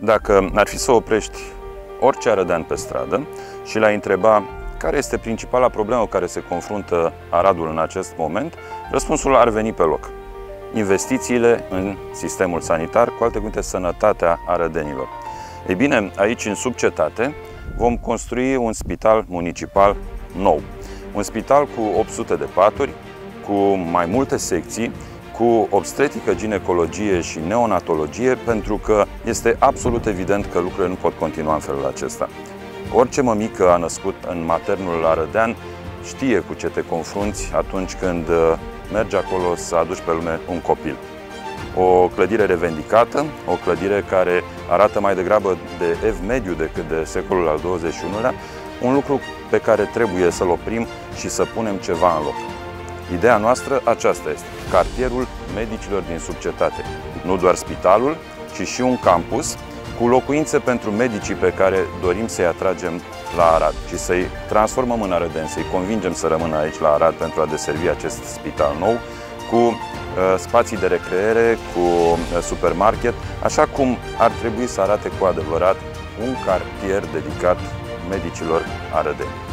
Dacă ar fi să oprești orice arădean pe stradă și l-ai întreba care este principala problemă cu care se confruntă Aradul în acest moment, răspunsul ar veni pe loc. Investițiile în sistemul sanitar, cu alte cuvinte, sănătatea arădenilor. Ei bine, aici în subcetate vom construi un spital municipal nou. Un spital cu 800 de paturi, cu mai multe secții, cu obstetrică, ginecologie și neonatologie, pentru că este absolut evident că lucrurile nu pot continua în felul acesta. Orice mămică a născut în maternul Arădean știe cu ce te confrunți atunci când mergi acolo să aduci pe lume un copil. O clădire revendicată, o clădire care arată mai degrabă de ev mediu decât de secolul al XXI-lea, un lucru pe care trebuie să-l oprim și să punem ceva în loc. Ideea noastră aceasta este, cartierul medicilor din subcetate. Nu doar spitalul, ci și un campus cu locuințe pentru medicii pe care dorim să-i atragem la Arad și să-i transformăm în arădeni, să-i convingem să rămână aici la Arad pentru a deservi acest spital nou, cu spații de recreere, cu supermarket, așa cum ar trebui să arate cu adevărat un cartier dedicat medicilor arădeni.